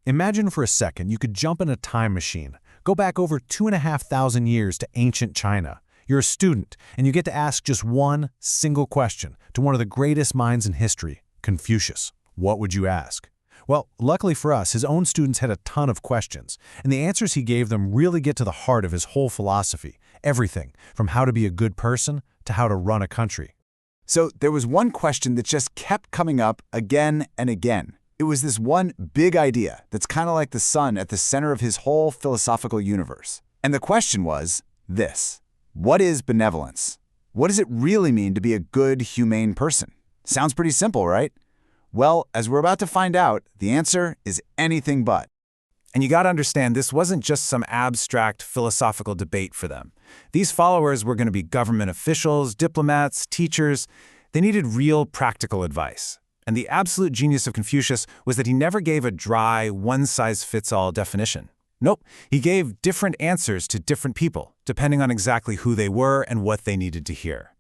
Imagine for a second you could jump in a time machine, go back over 2,500 years to ancient China. You're a student, and you get to ask just one single question to one of the greatest minds in history, Confucius. What would you ask? Well, luckily for us, his own students had a ton of questions, and the answers he gave them really get to the heart of his whole philosophy, everything from how to be a good person to how to run a country. So there was one question that just kept coming up again and again. It was this one big idea that's kind of like the sun at the center of his whole philosophical universe. And the question was this: what is benevolence? What does it really mean to be a good, humane person? Sounds pretty simple, right? Well, as we're about to find out, the answer is anything but. And you gotta understand, this wasn't just some abstract philosophical debate for them. These followers were gonna be government officials, diplomats, teachers. They needed real practical advice. And the absolute genius of Confucius was that he never gave a dry, one-size-fits-all definition. Nope, he gave different answers to different people, depending on exactly who they were and what they needed to hear.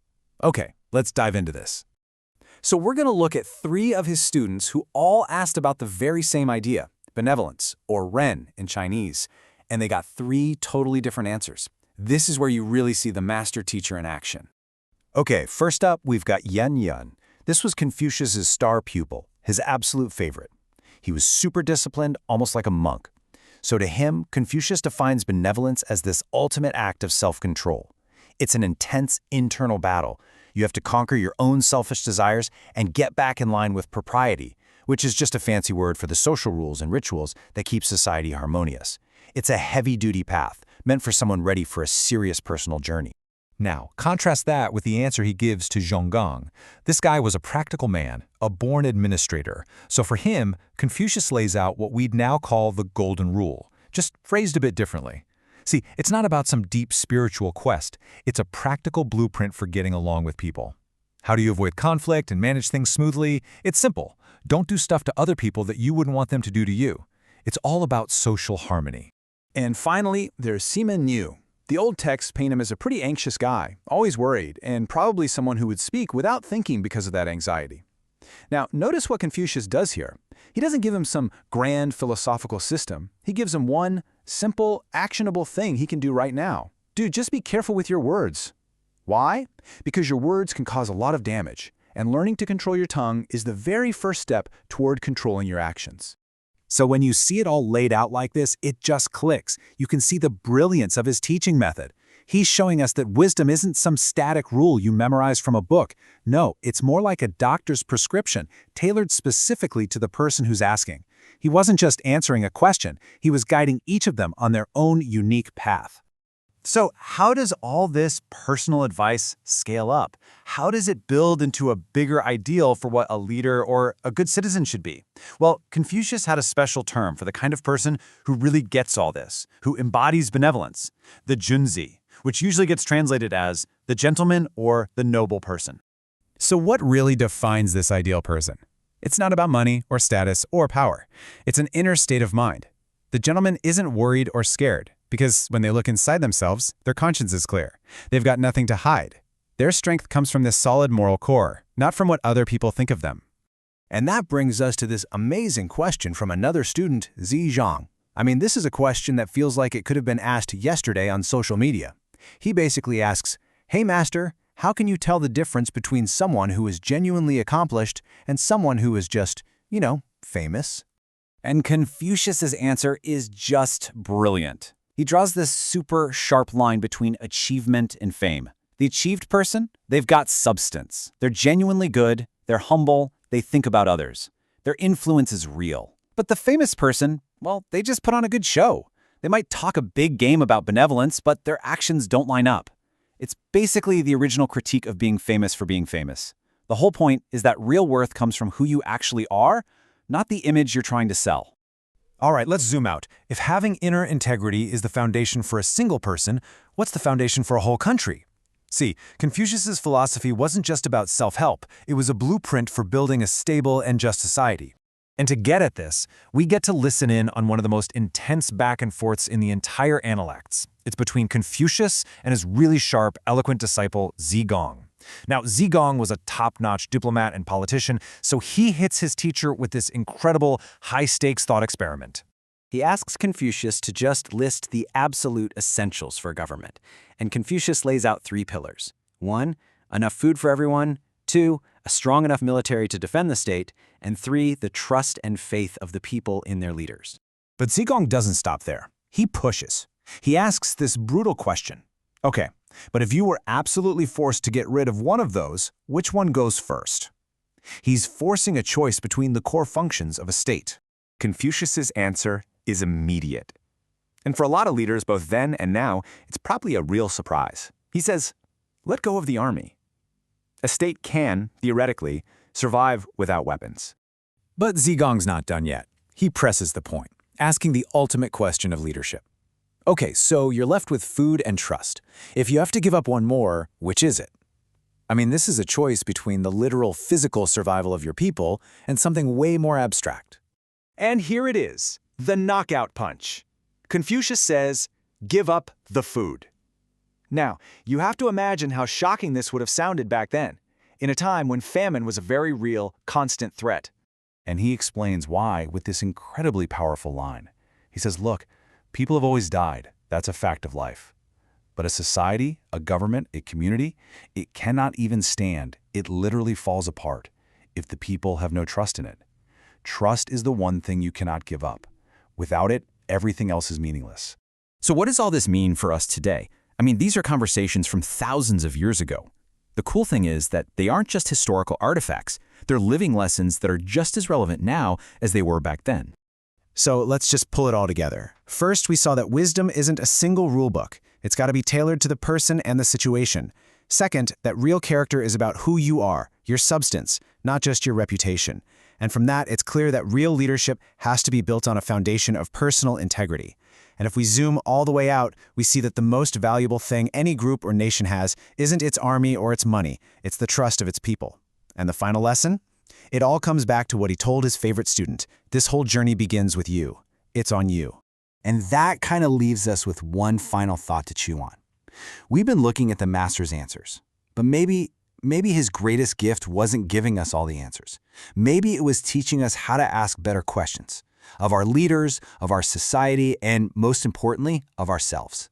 Okay, let's dive into this. So we're going to look at 3 of his students who all asked about the very same idea, benevolence, or Ren in Chinese, and they got 3 totally different answers. This is where you really see the master teacher in action. Okay, first up, we've got颜. This was Confucius's star pupil, his absolute favorite. He was super disciplined, almost like a monk. So to him, Confucius defines benevolence as this ultimate act of self-control. It's an intense internal battle. You have to conquer your own selfish desires and get back in line with propriety, which is just a fancy word for the social rules and rituals that keep society harmonious. It's a heavy-duty path, meant for someone ready for a serious personal journey. Now, contrast that with the answer he gives to Zhonggang. This guy was a practical man, a born administrator. So for him, Confucius lays out what we'd now call the golden rule, just phrased a bit differently. See, it's not about some deep spiritual quest. It's a practical blueprint for getting along with people. How do you avoid conflict and manage things smoothly? It's simple. Don't do stuff to other people that you wouldn't want them to do to you. It's all about social harmony. And finally, there's Sima Niu. The old texts paint him as a pretty anxious guy, always worried, and probably someone who would speak without thinking because of that anxiety. Now, notice what Confucius does here. He doesn't give him some grand philosophical system. He gives him one simple, actionable thing he can do right now. Dude, just be careful with your words. Why? Because your words can cause a lot of damage, and learning to control your tongue is the very first step toward controlling your actions. So when you see it all laid out like this, it just clicks. You can see the brilliance of his teaching method. He's showing us that wisdom isn't some static rule you memorize from a book. No, it's more like a doctor's prescription, tailored specifically to the person who's asking. He wasn't just answering a question, he was guiding each of them on their own unique path. So how does all this personal advice scale up? How does it build into a bigger ideal for what a leader or a good citizen should be? Well, Confucius had a special term for the kind of person who really gets all this, who embodies benevolence, the junzi, which usually gets translated as the gentleman or the noble person. So what really defines this ideal person? It's not about money or status or power. It's an inner state of mind. The gentleman isn't worried or scared, because when they look inside themselves, their conscience is clear. They've got nothing to hide. Their strength comes from this solid moral core, not from what other people think of them. And that brings us to this amazing question from another student, Zhang. I mean, this is a question that feels like it could have been asked yesterday on social media. He basically asks, "Hey master, how can you tell the difference between someone who is genuinely accomplished and someone who is just, famous?" And Confucius's answer is just brilliant. He draws this super sharp line between achievement and fame. The achieved person, they've got substance. They're genuinely good, they're humble, they think about others. Their influence is real. But the famous person, well, they just put on a good show. They might talk a big game about benevolence, but their actions don't line up. It's basically the original critique of being famous for being famous. The whole point is that real worth comes from who you actually are, not the image you're trying to sell. All right, let's zoom out. If having inner integrity is the foundation for a single person, what's the foundation for a whole country? See, Confucius's philosophy wasn't just about self-help. It was a blueprint for building a stable and just society. And to get at this, we get to listen in on one of the most intense back and forths in the entire Analects. It's between Confucius and his really sharp, eloquent disciple, Zhang. Now, Zhang was a top-notch diplomat and politician, so he hits his teacher with this incredible, high-stakes thought experiment. He asks Confucius to just list the absolute essentials for government, and Confucius lays out 3 pillars. 1, enough food for everyone. 2, a strong enough military to defend the state. And 3, the trust and faith of the people in their leaders. But Zigong doesn't stop there. He pushes. He asks this brutal question. Okay, but if you were absolutely forced to get rid of one of those, which one goes first? He's forcing a choice between the core functions of a state. Confucius's answer is immediate. And for a lot of leaders, both then and now, it's probably a real surprise. He says, let go of the army. A state can, theoretically, survive without weapons. But Zigong's not done yet. He presses the point, asking the ultimate question of leadership. Okay, so you're left with food and trust. If you have to give up one more, which is it? I mean, this is a choice between the literal physical survival of your people and something way more abstract. And here it is, the knockout punch. Confucius says, give up the food. Now, you have to imagine how shocking this would have sounded back then, in a time when famine was a very real, constant threat. And he explains why with this incredibly powerful line. He says, look, people have always died. That's a fact of life. But a society, a government, a community, it cannot even stand. It literally falls apart if the people have no trust in it. Trust is the one thing you cannot give up. Without it, everything else is meaningless. So what does all this mean for us today? I mean, these are conversations from thousands of years ago. The cool thing is that they aren't just historical artifacts. They're living lessons that are just as relevant now as they were back then. So let's just pull it all together. First, we saw that wisdom isn't a single rule book. It's got to be tailored to the person and the situation. Second, that real character is about who you are, your substance, not just your reputation. And from that, it's clear that real leadership has to be built on a foundation of personal integrity. And if we zoom all the way out, we see that the most valuable thing any group or nation has isn't its army or its money, it's the trust of its people. And the final lesson? It all comes back to what he told his favorite student. This whole journey begins with you. It's on you. And that kind of leaves us with one final thought to chew on. We've been looking at the master's answers, but maybe his greatest gift wasn't giving us all the answers. Maybe it was teaching us how to ask better questions of our leaders, of our society, and most importantly, of ourselves.